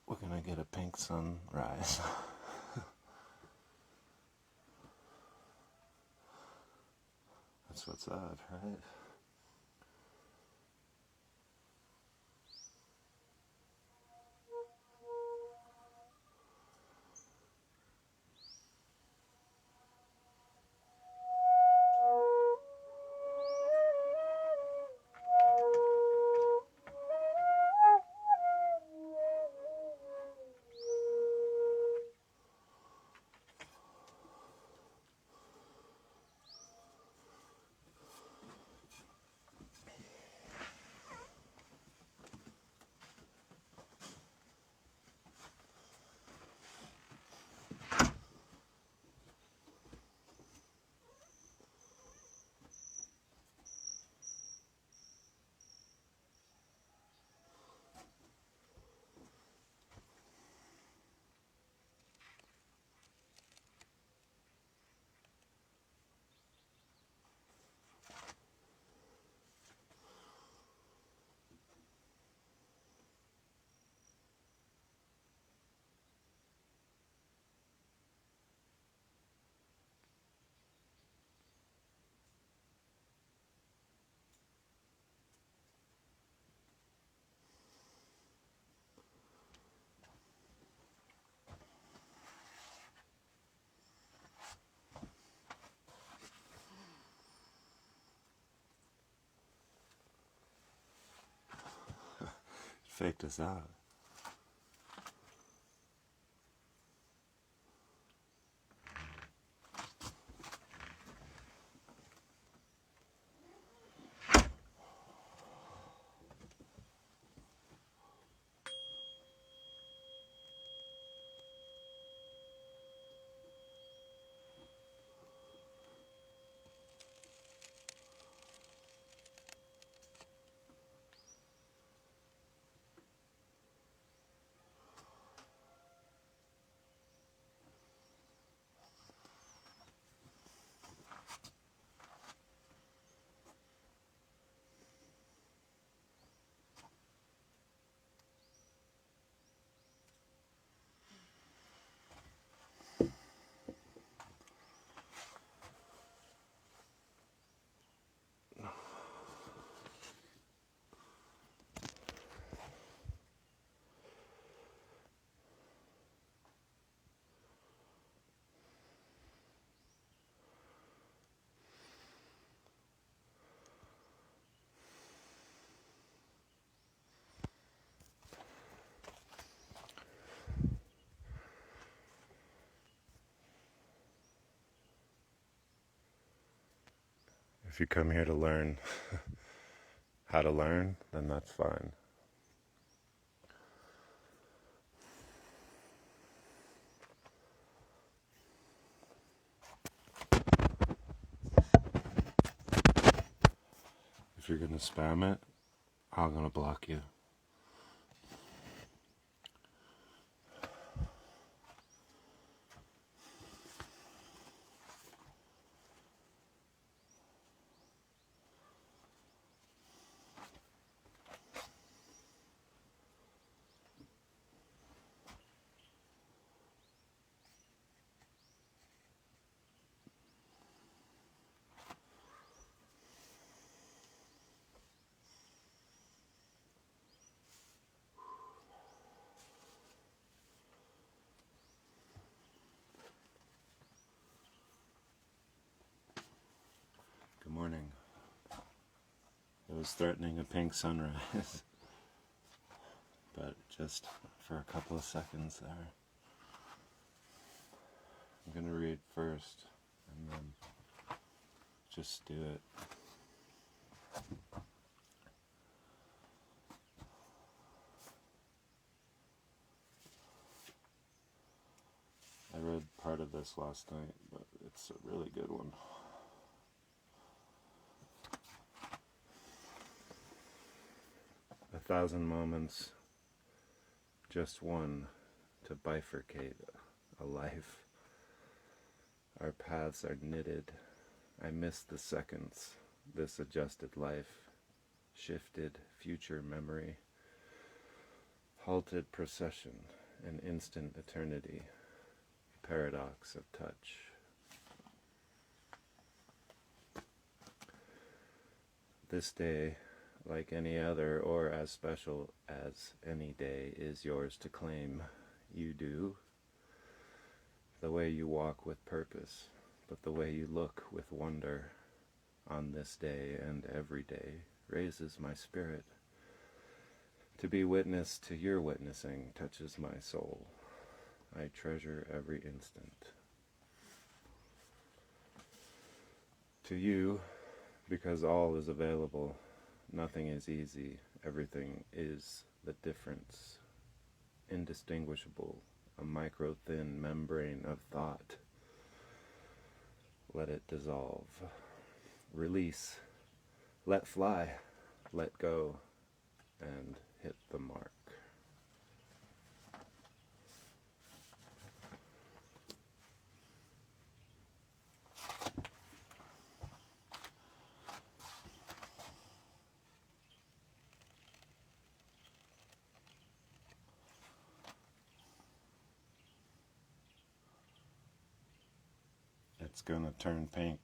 We're gonna get a pink sunrise. That's what's up, right? Faked us out. If you come here to learn how to learn, then that's fine. If you're gonna spam it, I'm gonna block you. Good morning. It was threatening a pink sunrise, but just for a couple of seconds there. I'm gonna read first, and then just do it. I read part of this last night, but it's a really good one. A thousand moments, just one to bifurcate a life. Our paths are knitted. I miss the seconds, this adjusted life, shifted future memory, halted procession, an instant eternity, paradox of touch. This day, like any other or as special as any day, is yours to claim. You do. The way you walk with purpose, but the way you look with wonder on this day and every day raises my spirit. To be witness to your witnessing touches my soul. I treasure every instant. To you, because all is available, nothing is easy, everything is the difference. Indistinguishable, a micro-thin membrane of thought. Let it dissolve. Release. Let fly. Let go. And hit the mark. It's gonna turn pink.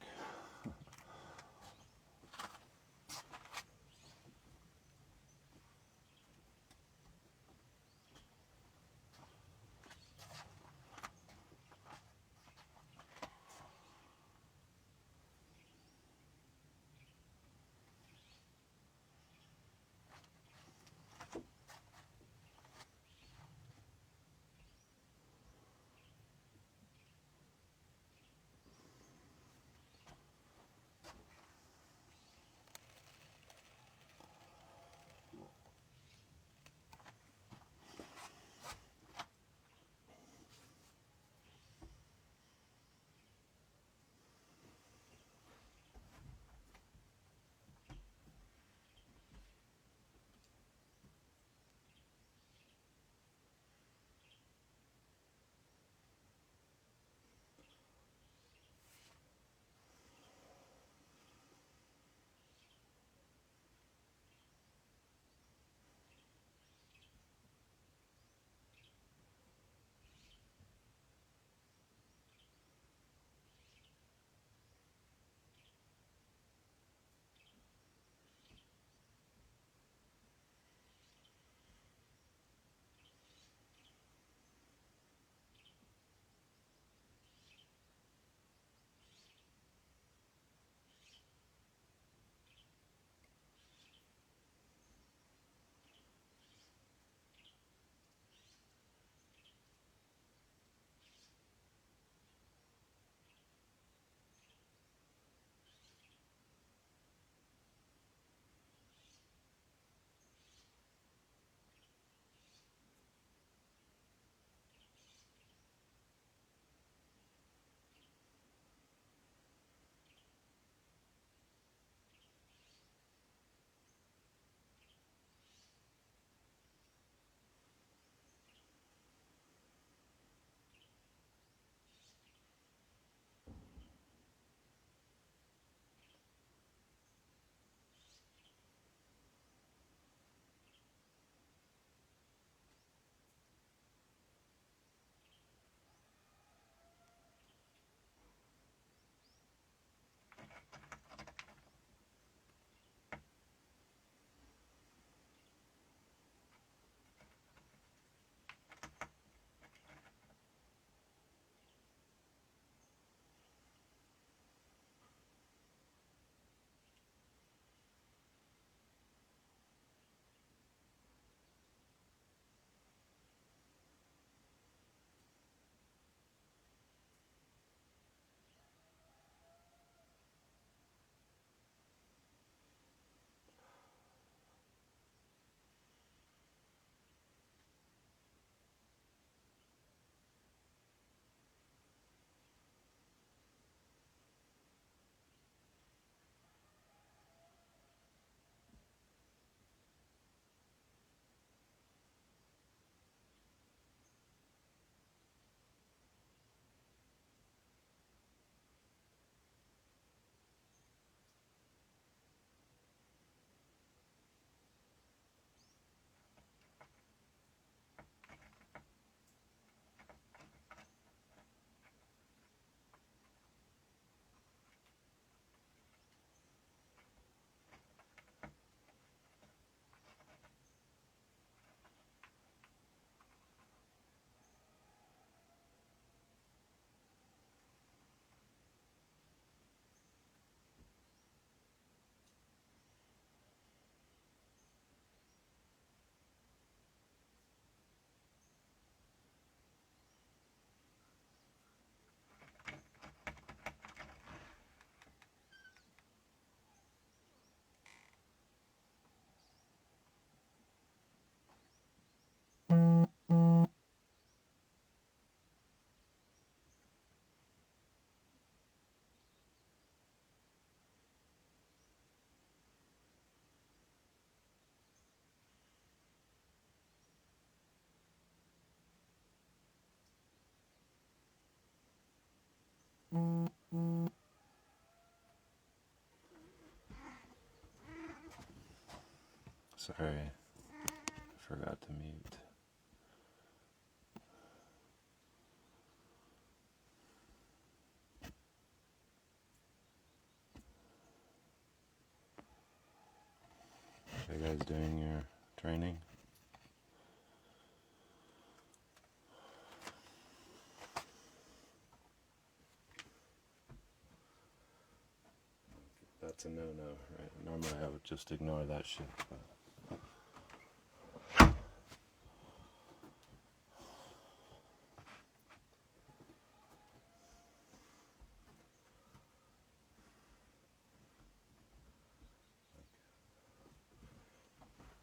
Sorry, I forgot to mute. Are you guys doing your training? That's a no-no, right? Normally I would just ignore that shit, but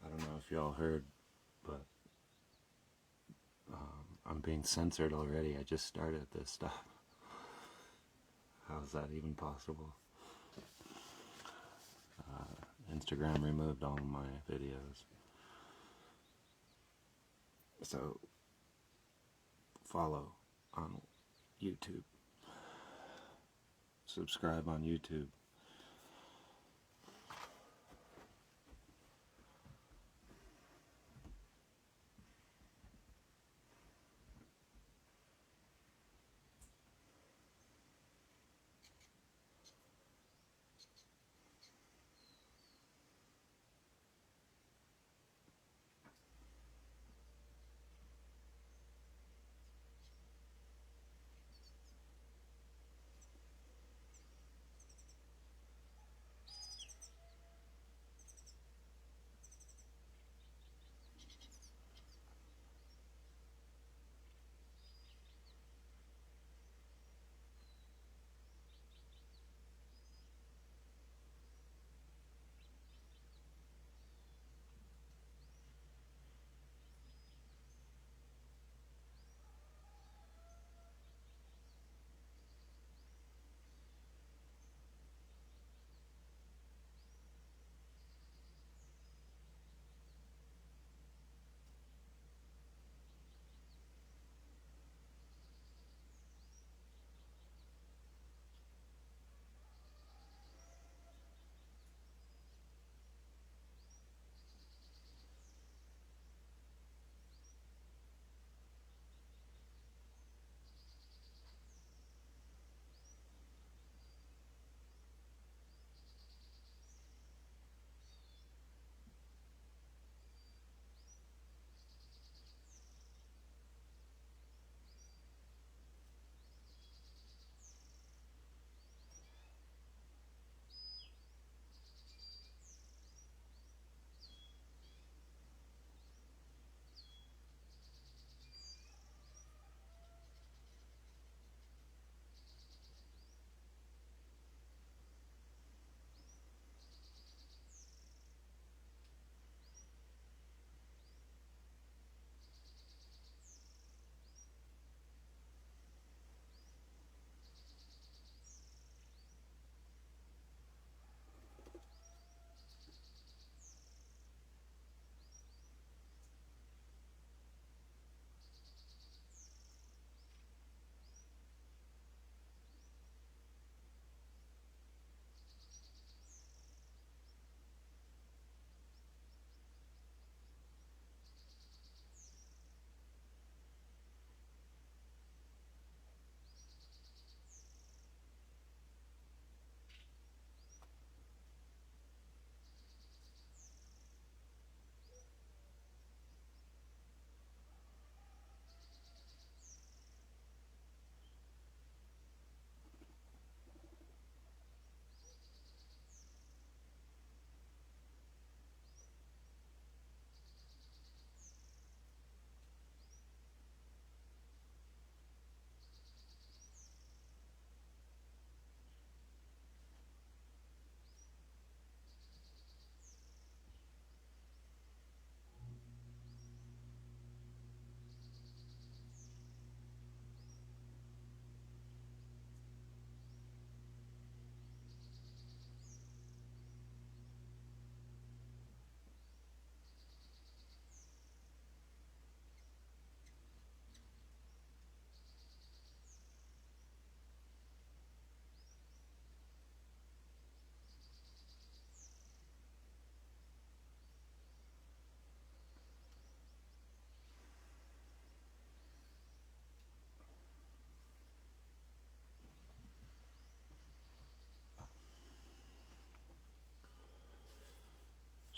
I don't know if y'all heard, but I'm being censored already. I just started this stuff. How's that even possible? Instagram removed all of my videos. So, follow on YouTube. Subscribe on YouTube.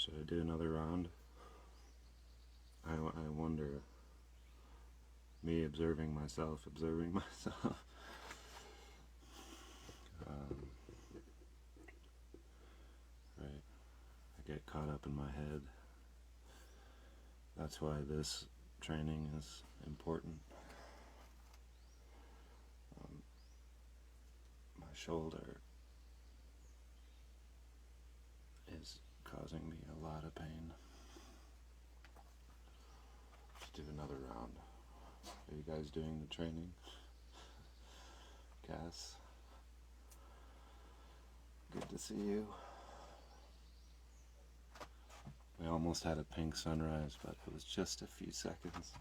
Should I do another round? I wonder, me observing myself. Right, I get caught up in my head. That's why this training is important. My shoulder is causing me a lot of pain. Let's do another round. Are you guys doing the training? Cass? Good to see you. We almost had a pink sunrise, but it was just a few seconds.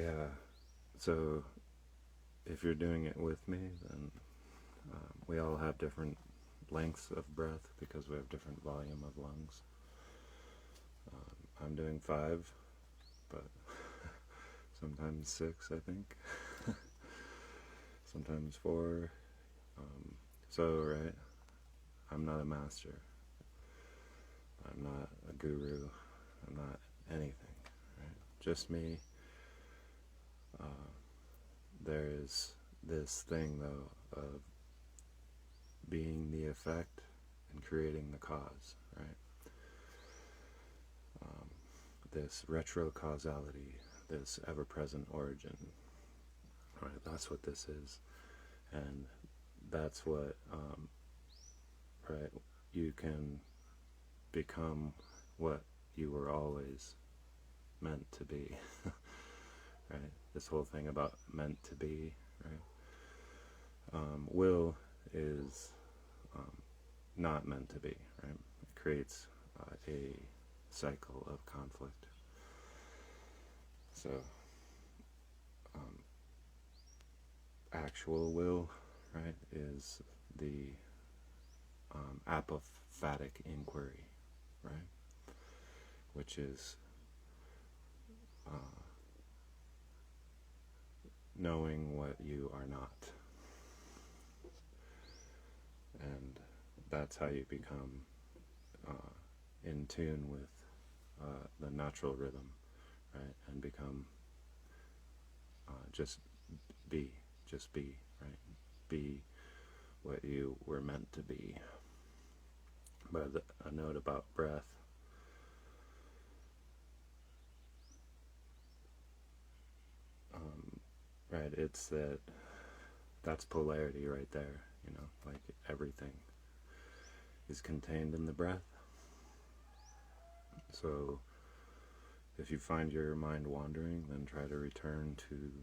Yeah. So if you're doing it with me, then we all have different lengths of breath because we have different volume of lungs. I'm doing 5, but sometimes 6, I think. Sometimes 4. So, right, I'm not a master. I'm not a guru. I'm not anything. Right? Just me. There is this thing, though, of being the effect and creating the cause, right? This retrocausality, this ever-present origin, right? That's what this is, and that's what, right? You can become what you were always meant to be, right? This whole thing about meant to be, right? Will is not meant to be, right? It creates a cycle of conflict. So, actual will, right, is the apophatic inquiry, right, which is knowing what you are not. And that's how you become in tune with the natural rhythm, right, and become just be, right, be what you were meant to be. But a note about breath. Right, it's that's polarity right there, you know, like everything is contained in the breath. So if you find your mind wandering, then try to return to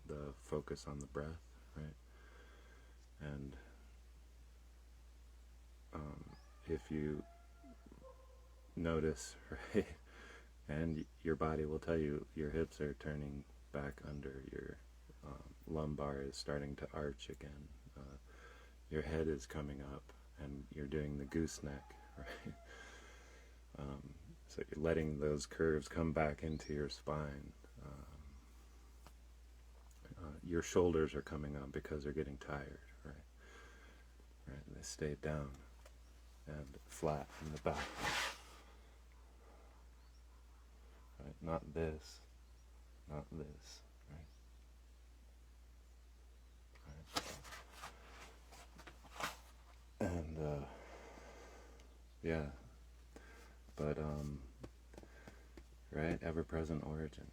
the focus on the breath, right? And if you notice, right, and your body will tell you your hips are turning back under, your lumbar is starting to arch again, your head is coming up, and you're doing the gooseneck, right? So you're letting those curves come back into your spine. Your shoulders are coming up because they're getting tired, right? Right, and they stay down and flat in the back. Right, not this, not this, right? And yeah, but right, ever-present origin.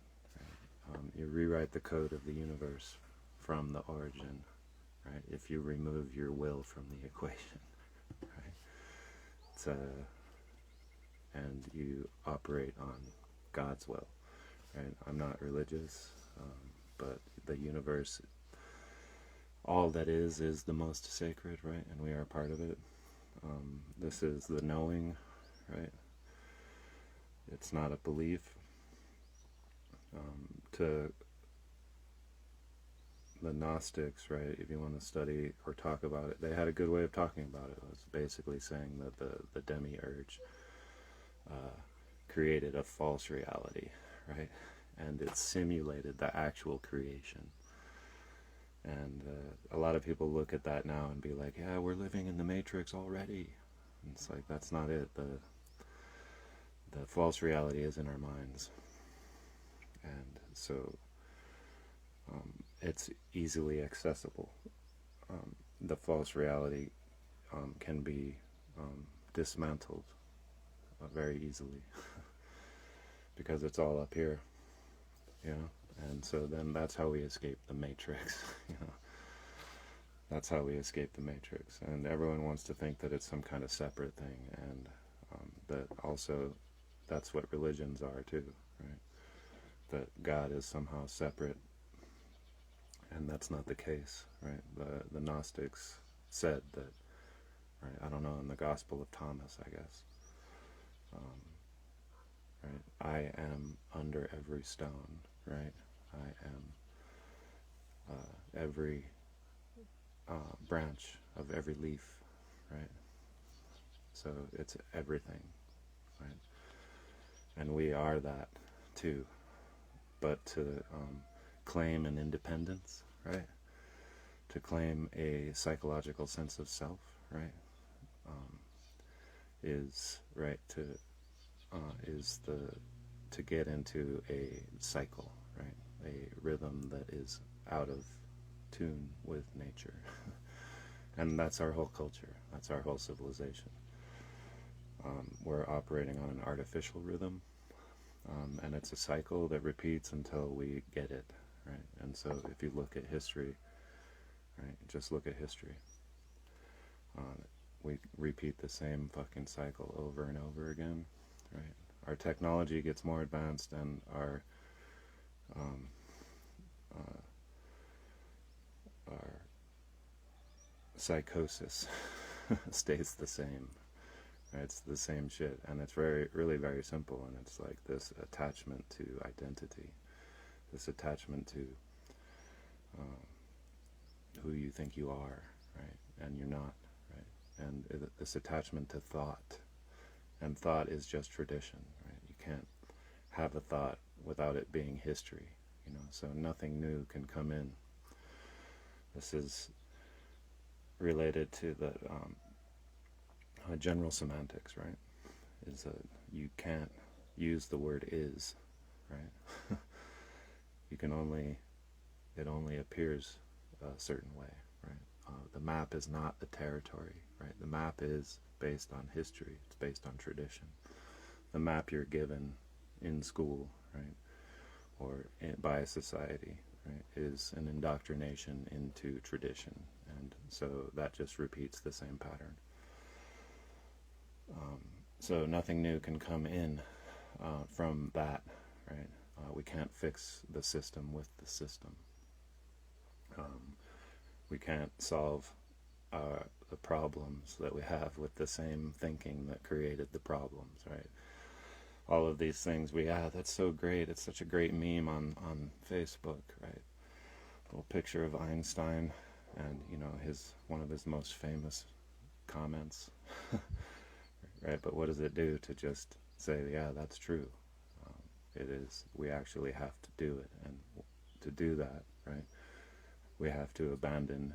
Right? You rewrite the code of the universe from the origin, right? If you remove your will from the equation, right? It's and you operate on God's will, right? I'm not religious, but the universe, all that is the most sacred, right? And we are a part of it. This is the knowing, right? It's not a belief. To the Gnostics, right, if you want to study or talk about it, they had a good way of talking about it. It was basically saying that the demiurge created a false reality, right? And it simulated the actual creation. And a lot of people look at that now and be like, yeah, we're living in the Matrix already. And it's like, that's not it. The false reality is in our minds. And so it's easily accessible. The false reality can be dismantled very easily because it's all up here, you know. And so then that's how we escape the Matrix, you know. That's how we escape the Matrix. And everyone wants to think that it's some kind of separate thing, and that also that's what religions are too, right? That God is somehow separate, and that's not the case, right? The Gnostics said that, right? I don't know, in the Gospel of Thomas, I guess, right? I am under every stone, right? I am every branch of every leaf, right? So it's everything, right? And we are that too. But to claim an independence, right? To claim a psychological sense of self, right? Is right to is the to get into a cycle, right? A rhythm that is out of tune with nature. And that's our whole culture. That's our whole civilization. We're operating on an artificial rhythm, and it's a cycle that repeats until we get it, right? And so if you look at history, right, just look at history. We repeat the same fucking cycle over and over again, right? Our technology gets more advanced, and our psychosis stays the same. Right? It's the same shit, and it's really very simple. And it's like this attachment to identity, this attachment to who you think you are, right? And you're not, right? And this attachment to thought, and thought is just tradition, right? You can't have a thought without it being history, you know. So nothing new can come in. This is related to the general semantics, right? Is that you can't use the word is, right? You can only, it only appears a certain way, right? The map is not the territory, right? The map is based on history. It's based on tradition. The map you're given in school, right, or by a society, right, is an indoctrination into tradition, and so that just repeats the same pattern. So nothing new can come in from that, right? We can't fix the system with the system. We can't solve the problems that we have with the same thinking that created the problems, right? All of these things that's so great. It's such a great meme on Facebook, right? A little picture of Einstein, and you know, one of his most famous comments. Right, but what does it do to just say, yeah, that's true? It is, we actually have to do it, and to do that, right, we have to abandon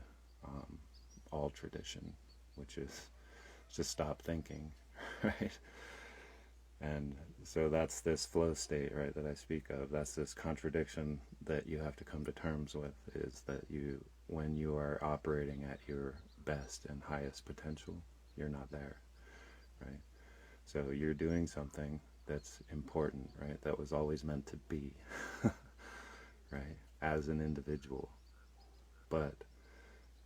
all tradition, which is just stop thinking, right? And so that's this flow state, right, that I speak of. That's this contradiction that you have to come to terms with, is that when you are operating at your best and highest potential, you're not there. Right? So you're doing something that's important, right? That was always meant to be, right? As an individual. But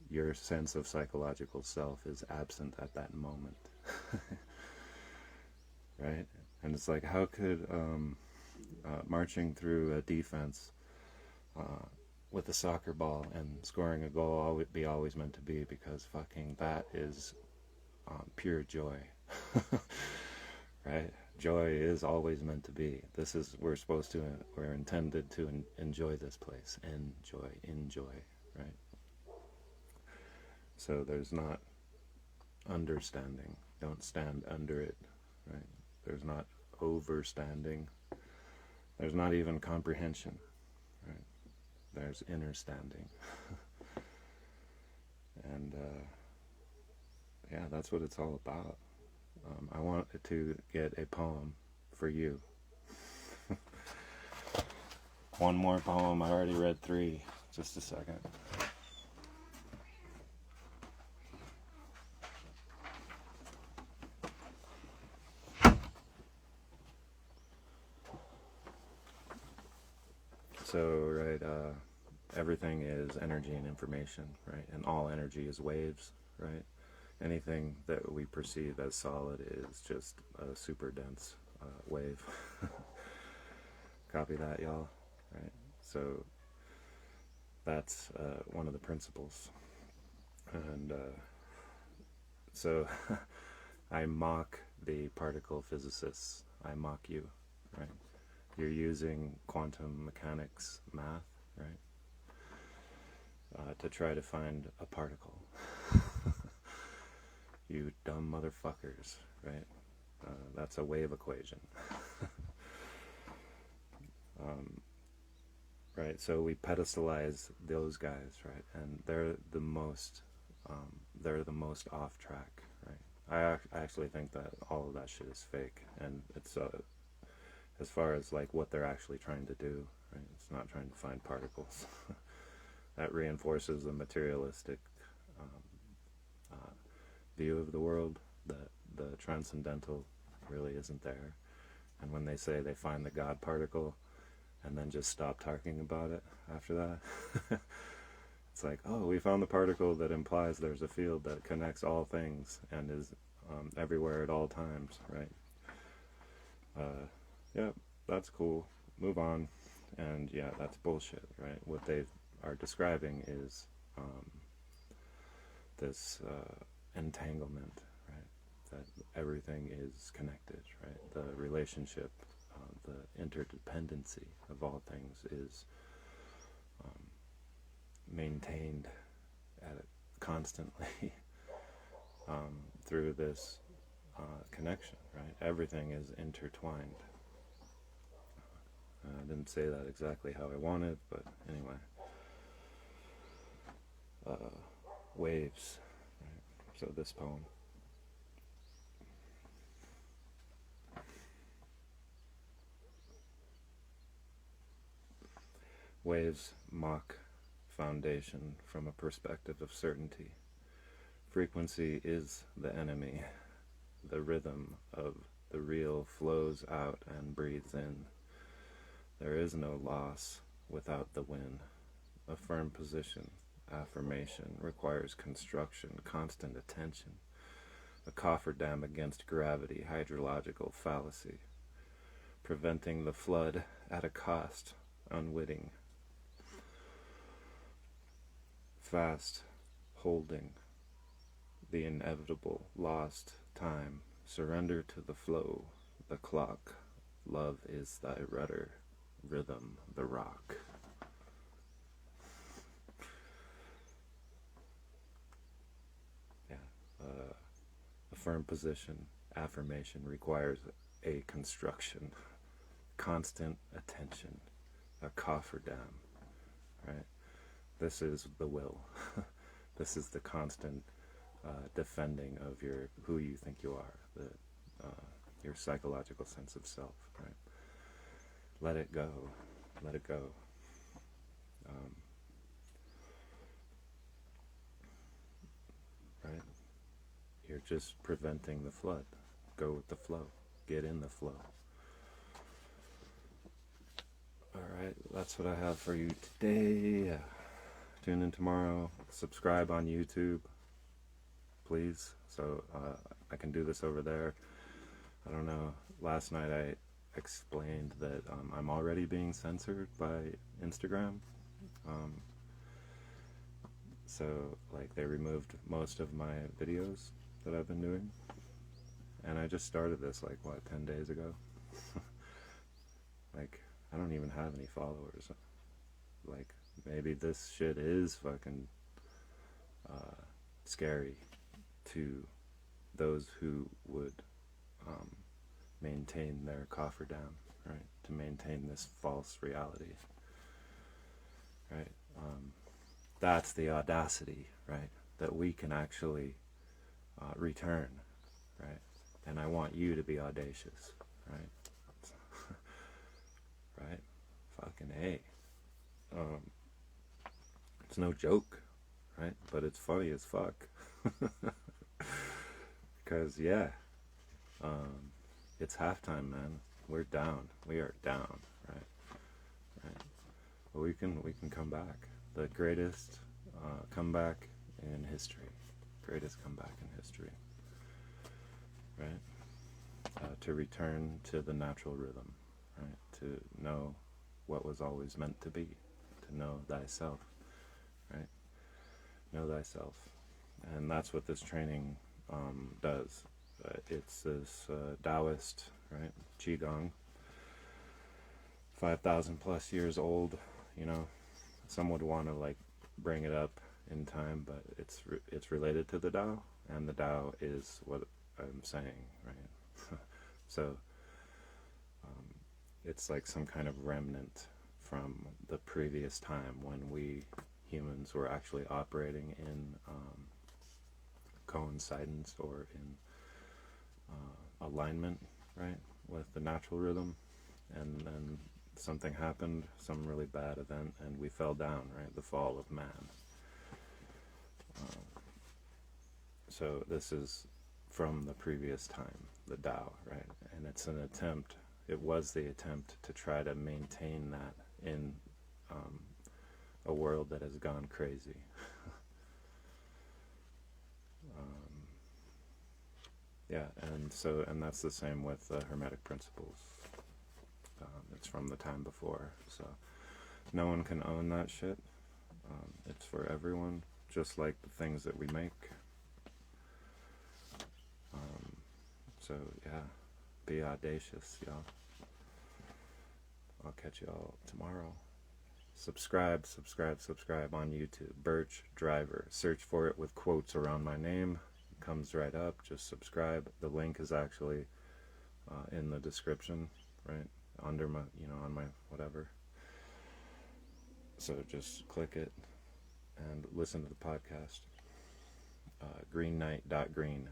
your sense of psychological self is absent at that moment. Right? And it's like, how could marching through a defense with a soccer ball and scoring a goal be always meant to be? Because fucking that is pure joy. Right? Joy is always meant to be. We're intended to enjoy this place. Enjoy, right? So there's not understanding. Don't stand under it, right? There's not overstanding. There's not even comprehension, right? There's understanding. And yeah, that's what it's all about. I want to get a poem for you. One more poem. I already read 3. Just a second. So, right, everything is energy and information, right? And all energy is waves, right? Anything that we perceive as solid is just a super dense wave. Copy that, y'all, right? So that's one of the principles. And so I mock the particle physicists. I mock you, right? You're using quantum mechanics math, right? To try to find a particle. You dumb motherfuckers, right? That's a wave equation. Right, so we pedestalize those guys, right? And they're the most off track, right? I actually think that all of that shit is fake, and it's as far as like what they're actually trying to do, right? It's not trying to find particles. That reinforces the materialistic view of the world, that the transcendental really isn't there. And when they say they find the God particle and then just stop talking about it after that, it's like, oh, we found the particle that implies there's a field that connects all things and is everywhere at all times, right? Yeah, that's cool. Move on. And yeah, that's bullshit, right? What they are describing is this entanglement, right? That everything is connected, right? The relationship, the interdependency of all things is maintained constantly through this connection, right? Everything is intertwined. I didn't say that exactly how I wanted, but anyway. Waves, right? So this poem. Waves mock foundation from a perspective of certainty. Frequency is the enemy. The rhythm of the real flows out and breathes in. There is no loss without the win. A firm position, affirmation, requires construction, constant attention. A cofferdam against gravity, hydrological fallacy. Preventing the flood at a cost, unwitting. Fast holding the inevitable, lost time. Surrender to the flow, the clock. Love is thy rudder, rhythm the rock. Yeah, a firm position, affirmation requires a construction, constant attention, a cofferdam, right? This is the will. This is the constant defending of who you think you are, your psychological sense of self, right? Let it go. Let it go. Right? You're just preventing the flood. Go with the flow. Get in the flow. Alright, that's what I have for you today. Tune in tomorrow. Subscribe on YouTube, please, so I can do this over there. I don't know, last night I explained that I'm already being censored by Instagram. So, like, they removed most of my videos that I've been doing. And I just started this, like, what, 10 days ago? Like, I don't even have any followers. Like, maybe this shit is fucking scary to those who would maintain their cofferdam, right? To maintain this false reality, right? That's the audacity, right? That we can actually return, right? And I want you to be audacious, right? Right? Fucking A. It's no joke, right? But it's funny as fuck. Because, yeah, it's halftime, man. We're down. We are down, right? Right. But we can come back. The greatest comeback in history. Greatest comeback in history. Right? To return to the natural rhythm, right? To know what was always meant to be. To know thyself, right? Know thyself. And that's what this training does. It's this Taoist, right? Qigong. 5,000 plus years old. You know, some would want to like bring it up in time, but it's related to the Tao, and the Tao is what I'm saying, right? So it's like some kind of remnant from the previous time when we humans were actually operating in coincidence or in alignment, right, with the natural rhythm, and then something happened, some really bad event, and we fell down, right? The fall of man. So this is from the previous time, the Tao, right? And it's an attempt, it was the attempt to try to maintain that in a world that has gone crazy. Yeah, and that's the same with Hermetic principles. It's from the time before, so no one can own that shit. It's for everyone, just like the things that we make. So yeah, be audacious, y'all. I'll catch y'all tomorrow. Subscribe on YouTube. Birch Driver. Search for it with quotes around my name. It comes right up. Just subscribe. The link is actually in the description, right? Under my, on my whatever. So just click it and listen to the podcast. Green, Knight.green,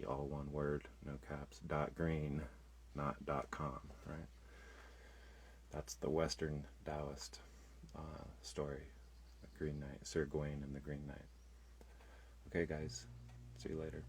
all one word, no caps, .green, not .com, right? That's the Western Taoist story, the Green Knight, Sir Gawain and the Green Knight. Okay, guys, see you later.